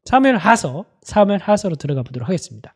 사무엘하서로 들어가 보도록 하겠습니다.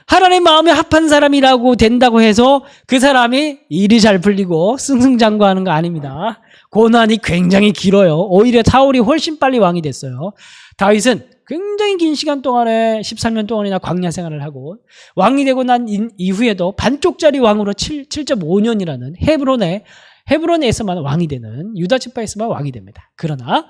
하나님 마음에 합한 사람이라고 된다고 해서 그 사람이 일이 잘 풀리고 승승장구하는 거 아닙니다. 고난이 굉장히 길어요. 오히려 사울이 훨씬 빨리 왕이 됐어요. 다윗은 굉장히 긴 시간 동안에 13년 동안이나 광야 생활을 하고 왕이 되고 난 이후에도 반쪽짜리 왕으로 7.5년이라는 헤브론에서만 왕이 되는, 유다 지파에서만 왕이 됩니다. 그러나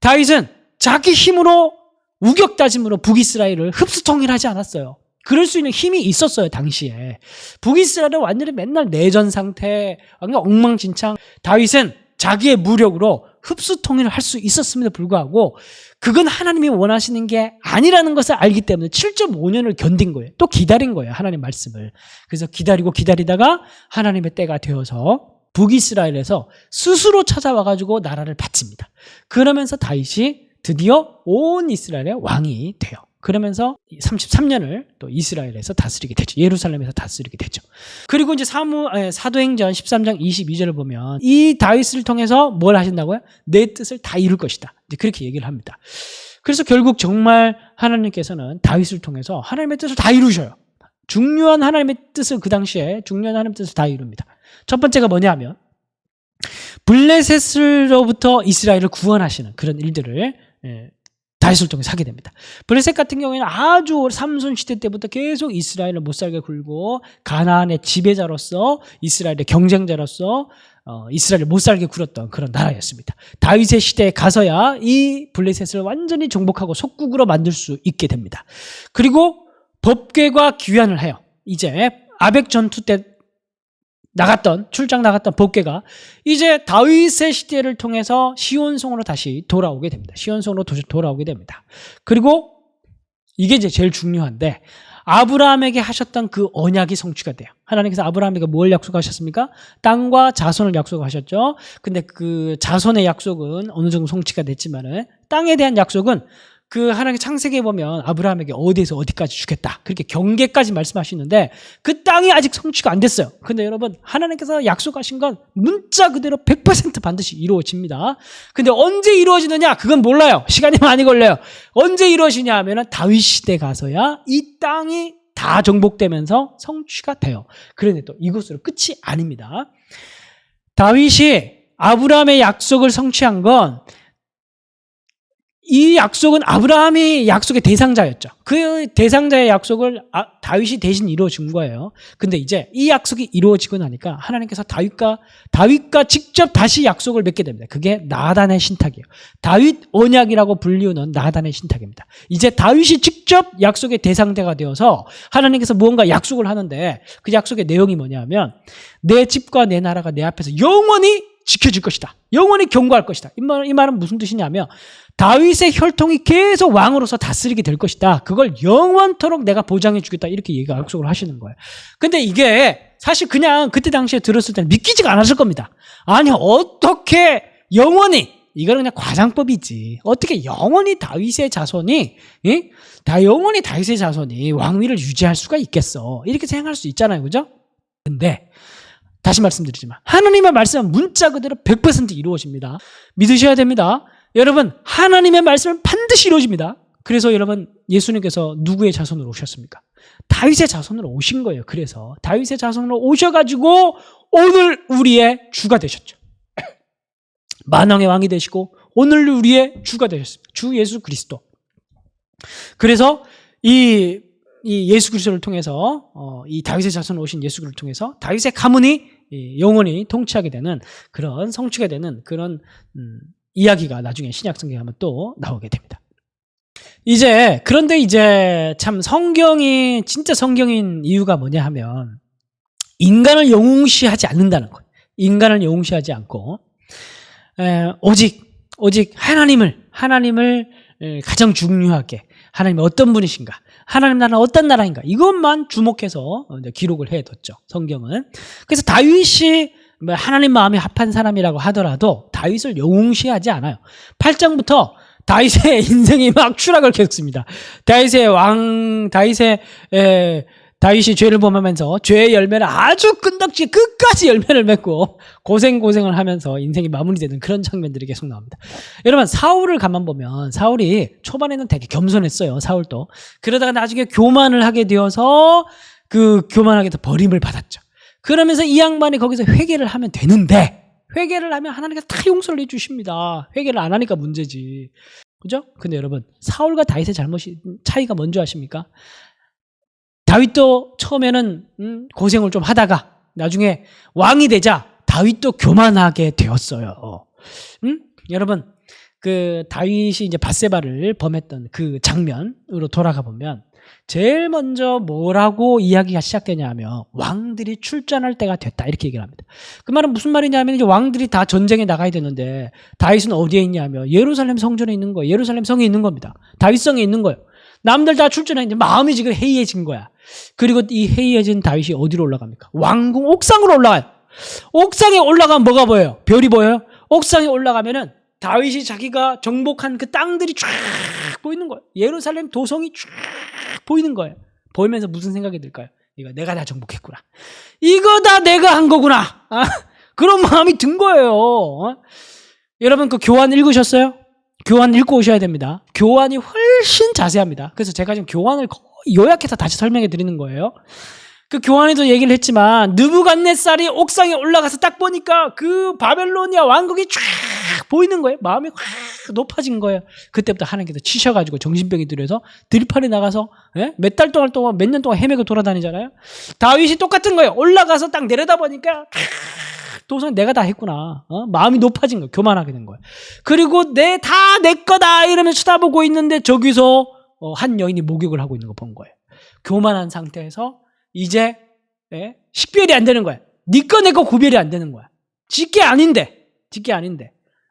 다윗은 자기 힘으로 우격다짐으로 북이스라엘을 흡수통일하지 않았어요. 그럴 수 있는 힘이 있었어요, 당시에. 북이스라엘은 완전히 맨날 내전 상태, 완전 엉망진창. 다윗은 자기의 무력으로 흡수통일을 할 수 있었음에도 불구하고 그건 하나님이 원하시는 게 아니라는 것을 알기 때문에 7.5년을 견딘 거예요. 또 기다린 거예요, 하나님 말씀을. 그래서 기다리다가 하나님의 때가 되어서 북이스라엘에서 스스로 찾아와가지고 나라를 바칩니다. 그러면서 다윗이 드디어 온 이스라엘의 왕이 돼요. 그러면서 33년을 또 이스라엘에서 다스리게 되죠. 예루살렘에서 다스리게 되죠. 그리고 이제 사도행전 13장 22절을 보면 이 다윗을 통해서 뭘 하신다고요? 내 뜻을 다 이룰 것이다. 이제 그렇게 얘기를 합니다. 그래서 결국 정말 하나님께서는 다윗을 통해서 하나님의 뜻을 다 이루셔요. 중요한 하나님의 뜻을 그 당시에 중요한 하나님의 뜻을 다 이룹니다. 첫 번째가 뭐냐 하면 블레셋으로부터 이스라엘을 구원하시는 그런 일들을 다윗을 통해서 하게 됩니다. 블레셋 같은 경우에는 아주 삼손 시대 때부터 계속 이스라엘을 못살게 굴고 가나안의 지배자로서 이스라엘의 경쟁자로서 이스라엘을 못살게 굴었던 그런 나라였습니다. 다윗의 시대에 가서야 이 블레셋을 완전히 정복하고 속국으로 만들 수 있게 됩니다. 그리고 법궤가 귀환을 해요. 이제 아벡 전투 때 출장 나갔던 법궤가 이제 다윗의 시대를 통해서 시온성으로 다시 돌아오게 됩니다. 시온성으로 돌아오게 됩니다. 그리고 이게 이제 제일 중요한데 아브라함에게 하셨던 그 언약이 성취가 돼요. 하나님께서 아브라함에게 뭘 약속하셨습니까? 땅과 자손을 약속하셨죠. 근데 그 자손의 약속은 어느 정도 성취가 됐지만은 땅에 대한 약속은 그 하나님의 창세기에 보면 아브라함에게 어디에서 어디까지 주겠다. 그렇게 경계까지 말씀하시는데 그 땅이 아직 성취가 안 됐어요. 근데 여러분 하나님께서 약속하신 건 문자 그대로 100% 반드시 이루어집니다. 근데 언제 이루어지느냐? 그건 몰라요. 시간이 많이 걸려요. 언제 이루어지냐 하면 다윗 시대 가서야 이 땅이 다 정복되면서 성취가 돼요. 그런데 또 이것으로 끝이 아닙니다. 다윗이 아브라함의 약속을 성취한 건 이 약속은 아브라함이 약속의 대상자였죠. 그 대상자의 약속을 다윗이 대신 이루어준 거예요. 근데 이제 이 약속이 이루어지고 나니까 하나님께서 다윗과 직접 다시 약속을 맺게 됩니다. 그게 나단의 신탁이에요. 다윗 언약이라고 불리우는 나단의 신탁입니다. 이제 다윗이 직접 약속의 대상자가 되어서 하나님께서 무언가 약속을 하는데 그 약속의 내용이 뭐냐면 내 집과 내 나라가 내 앞에서 영원히 지켜질 것이다. 영원히 경고할 것이다. 이 말은 무슨 뜻이냐면 다윗의 혈통이 계속 왕으로서 다스리게 될 것이다. 그걸 영원토록 내가 보장해 주겠다. 이렇게 약속을 하시는 거예요. 근데 이게 사실 그냥 그때 당시에 들었을 때는 믿기지가 않았을 겁니다. 아니 어떻게 영원히, 이거는 그냥 과장법이지. 어떻게 영원히 다윗의 자손이 영원히 다윗의 자손이 왕위를 유지할 수가 있겠어. 이렇게 생각할 수 있잖아요. 그죠? 근데 다시 말씀드리지만 하나님의 말씀은 문자 그대로 100% 이루어집니다. 믿으셔야 됩니다. 여러분 하나님의 말씀은 반드시 이루어집니다. 그래서 여러분 예수님께서 누구의 자손으로 오셨습니까? 다윗의 자손으로 오신 거예요. 그래서 다윗의 자손으로 오셔가지고 오늘 우리의 주가 되셨죠. 만왕의 왕이 되시고 오늘 우리의 주가 되셨습니다. 주 예수 그리스도. 그래서 이 예수 그리스도를 통해서 이 다윗의 자손으로 오신 예수 그리스도를 통해서 다윗의 가문이 영원히 통치하게 되는 그런 성취가 되는 그런 이야기가 나중에 신약 성경에 하면 또 나오게 됩니다. 그런데 이제 참 성경이 진짜 성경인 이유가 뭐냐 하면 인간을 영웅시하지 않는다는 거예요. 인간을 영웅시하지 않고 오직 하나님을 가장 중요하게, 하나님이 어떤 분이신가, 하나님 나라는 어떤 나라인가? 이것만 주목해서 기록을 해뒀죠. 성경은. 그래서 다윗이 하나님 마음이 합한 사람이라고 하더라도 다윗을 영웅시하지 않아요. 8장부터 다윗의 인생이 막 추락을 겪습니다. 다윗이 죄를 범하면서 죄의 열매를 아주 끈덕지 끝까지 열매를 맺고 고생을 하면서 인생이 마무리되는 그런 장면들이 계속 나옵니다. 여러분, 사울을 가만 보면 사울이 초반에는 되게 겸손했어요. 사울도. 그러다가 나중에 교만을 하게 되어서 그 교만하게 도 버림을 받았죠. 그러면서 이 양반이 거기서 회개를 하면 되는데, 회개를 하면 하나님께서 다 용서를 해주십니다. 회개를 안 하니까 문제지. 그죠? 근데 여러분, 사울과 다윗의 차이가 뭔지 아십니까? 다윗도 처음에는 고생을 좀 하다가 나중에 왕이 되자 다윗도 교만하게 되었어요. 여러분, 그 다윗이 이제 밧세바를 범했던 그 장면으로 돌아가 보면 제일 먼저 뭐라고 이야기가 시작되냐 하면 왕들이 출전할 때가 됐다 이렇게 얘기를 합니다. 그 말은 무슨 말이냐면 이제 왕들이 다 전쟁에 나가야 되는데 다윗은 어디에 있냐면 예루살렘 성전에 있는 거예요. 예루살렘 성에 있는 겁니다. 다윗성에 있는 거예요. 남들 다 출전했는데 마음이 지금 해이해진 거야. 그리고 이 해이해진 다윗이 어디로 올라갑니까? 왕궁 옥상으로 올라가요. 옥상에 올라가면 뭐가 보여요? 별이 보여요? 옥상에 올라가면은 다윗이 자기가 정복한 그 땅들이 쫙 보이는 거예요. 예루살렘 도성이 쫙 보이는 거예요. 보이면서 무슨 생각이 들까요? 이거 내가 다 정복했구나. 이거 다 내가 한 거구나. 그런 마음이 든 거예요. 여러분 그 교환 읽으셨어요? 교환 읽고 오셔야 됩니다. 교환이 훨씬 자세합니다. 그래서 제가 지금 교환을 거의 요약해서 다시 설명해 드리는 거예요. 그 교환에도 얘기를 했지만 느부갓네살이 옥상에 올라가서 딱 보니까 그 바벨로니아 왕국이 쫙 보이는 거예요. 마음이 확 높아진 거예요. 그때부터 하나님께서 치셔가지고 정신병이 들어서 들판에 나가서 몇 달 동안 몇 년 동안 헤매고 돌아다니잖아요. 다윗이 똑같은 거예요. 올라가서 딱 내려다보니까 도성 내가 다 했구나. 마음이 높아진 거예요. 교만하게 된 거예요. 그리고 다 내 거다 이러면서 쳐다보고 있는데 저기서 한 여인이 목욕을 하고 있는 거 본 거예요. 교만한 상태에서 이제 식별이 안 되는 거야. 네 거 내 거 구별이 안 되는 거야. 직계 아닌데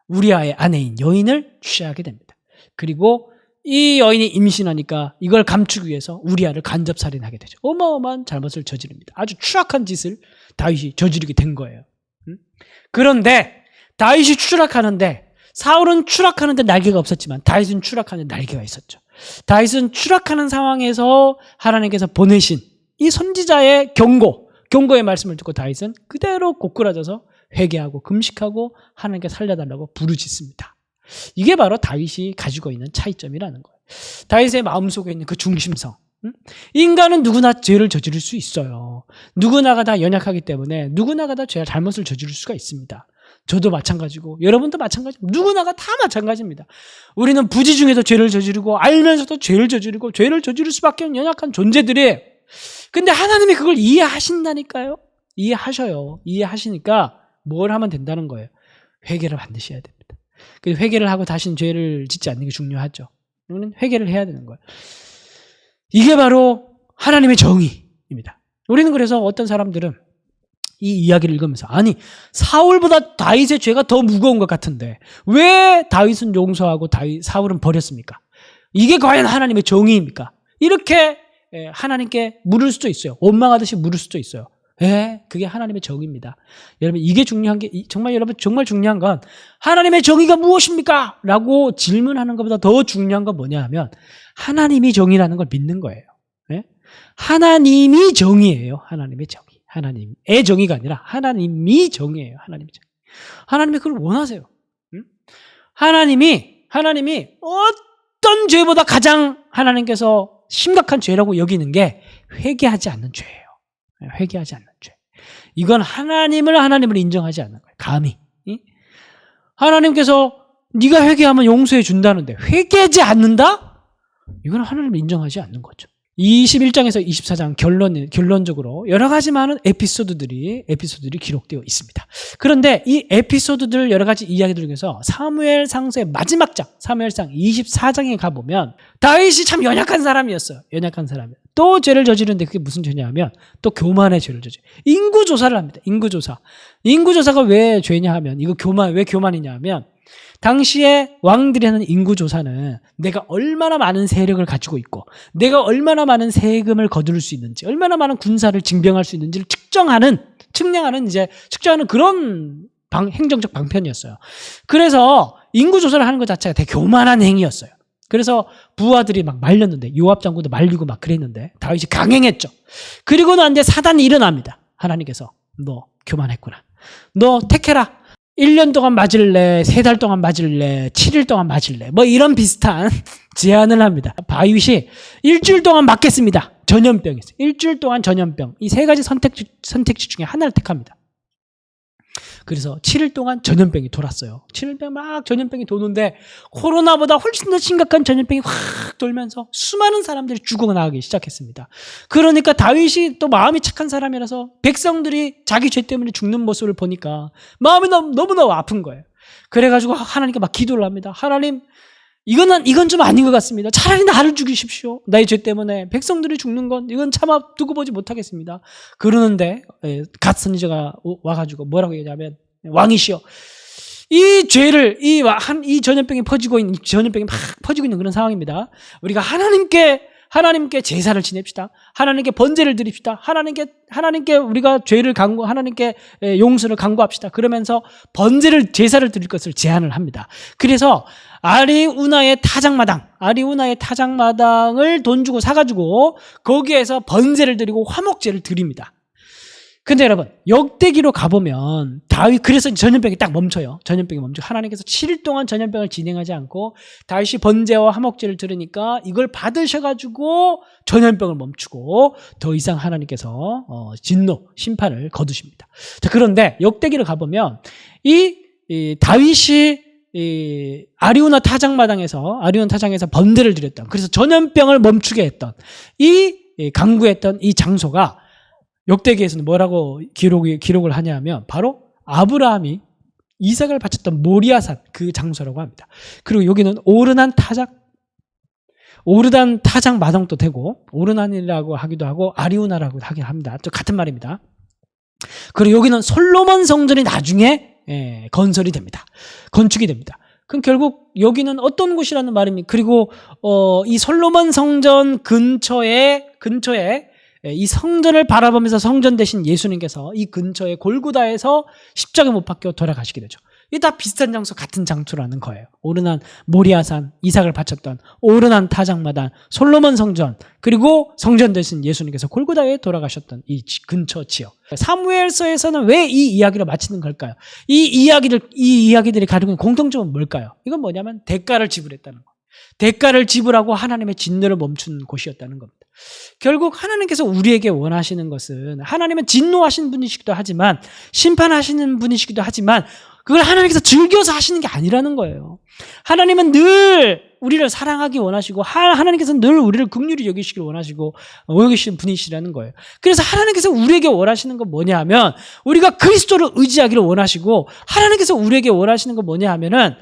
우리아의 아내인 여인을 취하게 됩니다. 그리고 이 여인이 임신하니까 이걸 감추기 위해서 우리아를 간접살인하게 되죠. 어마어마한 잘못을 저지릅니다. 아주 추악한 짓을 다윗이 저지르게 된 거예요. 그런데 다윗이 추락하는데 사울은 추락하는데 날개가 없었지만 다윗은 추락하는데 날개가 있었죠. 다윗은 추락하는 상황에서 하나님께서 보내신 이 선지자의 경고의 말씀을 듣고 다윗은 그대로 고꾸라져서 회개하고 금식하고 하나님께 살려달라고 부르짖습니다. 이게 바로 다윗이 가지고 있는 차이점이라는 거예요. 다윗의 마음속에 있는 그 중심성. 인간은 누구나 죄를 저지를 수 있어요. 누구나가 다 연약하기 때문에 누구나가 다 잘못을 저지를 수가 있습니다. 저도 마찬가지고 여러분도 마찬가지입니다. 누구나가 다 마찬가지입니다. 우리는 부지 중에도 죄를 저지르고 알면서도 죄를 저지르고 죄를 저지를 수밖에 없는 연약한 존재들이에요. 근데 하나님이 그걸 이해하신다니까요. 이해하셔요. 이해하시니까 뭘 하면 된다는 거예요. 회개를 반드시 해야 됩니다. 그래서 회개를 하고 다시는 죄를 짓지 않는 게 중요하죠. 우리는 회개를 해야 되는 거예요. 이게 바로 하나님의 정의입니다. 우리는 그래서 어떤 사람들은 이 이야기를 읽으면서 아니 사울보다 다윗의 죄가 더 무거운 것 같은데 왜 다윗은 용서하고 사울은 버렸습니까? 이게 과연 하나님의 정의입니까? 이렇게 하나님께 물을 수도 있어요. 원망하듯이 물을 수도 있어요. 그게 하나님의 정의입니다. 여러분 이게 중요한 게 정말 중요한 건 하나님의 정의가 무엇입니까? 라고 질문하는 것보다 더 중요한 건 뭐냐 하면 하나님이 정의라는 걸 믿는 거예요. 하나님이 정의예요. 하나님의 정의. 하나님의 정의가 아니라 하나님이 정의예요. 하나님의 정의. 하나님이 그걸 원하세요. 하나님이 어떤 죄보다 가장 하나님께서 심각한 죄라고 여기는 게 회개하지 않는 죄예요. 회개하지 않는 죄. 이건 하나님을 인정하지 않는 거예요. 감히. 하나님께서 네가 회개하면 용서해 준다는데 회개하지 않는다? 이건 하나님을 인정하지 않는 거죠. 21장에서 24장 결론적으로 여러 가지 많은 에피소드들이 기록되어 있습니다. 그런데 이 에피소드들 여러 가지 이야기들 중에서 사무엘상서의 마지막 장, 사무엘상 24장에 가보면 다윗이 참 연약한 사람이었어요. 연약한 사람이에요. 또 죄를 저지르는데 그게 무슨 죄냐 하면 또 교만의 죄를 저지르요. 인구조사를 합니다. 인구조사가 왜 죄냐 하면 왜 교만이냐 하면 당시에 왕들이 하는 인구조사는 내가 얼마나 많은 세력을 가지고 있고 내가 얼마나 많은 세금을 거둘 수 있는지 얼마나 많은 군사를 징병할 수 있는지를 측량하는 그런 행정적 방편이었어요. 그래서 인구조사를 하는 것 자체가 되게 교만한 행위였어요. 그래서 부하들이 막 말렸는데 요압 장군도 말리고 막 그랬는데 다윗이 강행했죠. 그리고 난 이제 사단이 일어납니다. 하나님께서 너 교만했구나. 너 택해라. 1년 동안 맞을래, 3달 동안 맞을래, 7일 동안 맞을래, 뭐 이런 비슷한 제안을 합니다. 다윗이 일주일 동안 맞겠습니다. 전염병이었어요. 일주일 동안 전염병. 이 3가지 선택지 중에 하나를 택합니다. 그래서 7일 동안 전염병이 돌았어요. 7일 막 전염병이 도는데 코로나보다 훨씬 더 심각한 전염병이 확 돌면서 수많은 사람들이 죽어나가기 시작했습니다. 그러니까 다윗이 또 마음이 착한 사람이라서 백성들이 자기 죄 때문에 죽는 모습을 보니까 마음이 너무너무 아픈 거예요. 그래가지고 하나님께 막 기도를 합니다. 하나님, 이건 좀 아닌 것 같습니다. 차라리 나를 죽이십시오. 나의 죄 때문에 백성들이 죽는 건 이건 참아 두고 보지 못하겠습니다. 그러는데 갓 선지자가 와가지고 뭐라고 얘기하냐면 왕이시여, 이 죄를 이 전염병이 퍼지고 있는 전염병이 막 퍼지고 있는 그런 상황입니다. 우리가 하나님께 제사를 지냅시다. 하나님께 번제를 드립시다. 하나님께 우리가 죄를 하나님께 용서를 간구합시다. 그러면서 제사를 드릴 것을 제안을 합니다. 그래서 아리우나의 타작마당을 돈 주고 사가지고 거기에서 번제를 드리고 화목제를 드립니다. 근데 여러분, 역대기로 가보면 그래서 전염병이 딱 멈춰요. 전염병이 멈추고 하나님께서 7일 동안 전염병을 진행하지 않고 다윗이 번제와 화목제를 들으니까 이걸 받으셔가지고 전염병을 멈추고 더 이상 하나님께서 심판을 거두십니다. 자, 그런데 역대기로 가보면 이 다윗이 아리우나 타작에서 번제를 드렸던, 그래서 전염병을 멈추게 했던 강구했던 이 장소가 역대기에서는 뭐라고 기록을 하냐면 바로 아브라함이 이삭을 바쳤던 모리아산 그 장소라고 합니다. 그리고 여기는 오르난 타작 마당도 되고 오르난이라고 하기도 하고 아리우나라고 하긴 합니다. 또 같은 말입니다. 그리고 여기는 솔로몬 성전이 나중에 건축이 됩니다. 그럼 결국 여기는 어떤 곳이라는 말입니까? 그리고 이 솔로몬 성전 근처에 이 성전을 바라보면서 성전 되신 예수님께서 이 근처에 골고다에서 십자가 못 박혀 돌아가시게 되죠. 이게 다 비슷한 장소, 같은 장소라는 거예요. 오르난 모리아산, 이삭을 바쳤던 오르난 타작마당, 솔로몬 성전, 그리고 성전 되신 예수님께서 골고다에 돌아가셨던 이 근처 지역. 사무엘서에서는 왜 이 이야기를 마치는 걸까요? 이 이야기들이 가지고 있는 공통점은 뭘까요? 이건 뭐냐면 대가를 지불했다는 거. 대가를 지불하고 하나님의 진노를 멈춘 곳이었다는 겁니다. 결국 하나님께서 우리에게 원하시는 것은, 하나님은 진노하시는 분이시기도 하지만 심판하시는 분이시기도 하지만 그걸 하나님께서 즐겨서 하시는 게 아니라는 거예요. 하나님은 늘 우리를 사랑하기 원하시고 하나님께서는 늘 우리를 긍휼히 여기시길 원하시고 여기시는 분이시라는 거예요. 그래서 하나님께서 우리에게 원하시는 건 뭐냐 하면 우리가 그리스도를 의지하기를 원하시고, 하나님께서 우리에게 원하시는 건 뭐냐 하면은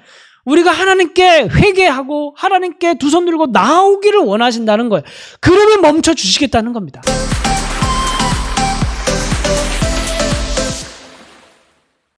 우리가 하나님께 회개하고 하나님께 두 손 들고 나오기를 원하신다는 거예요. 그러면 멈춰 주시겠다는 겁니다.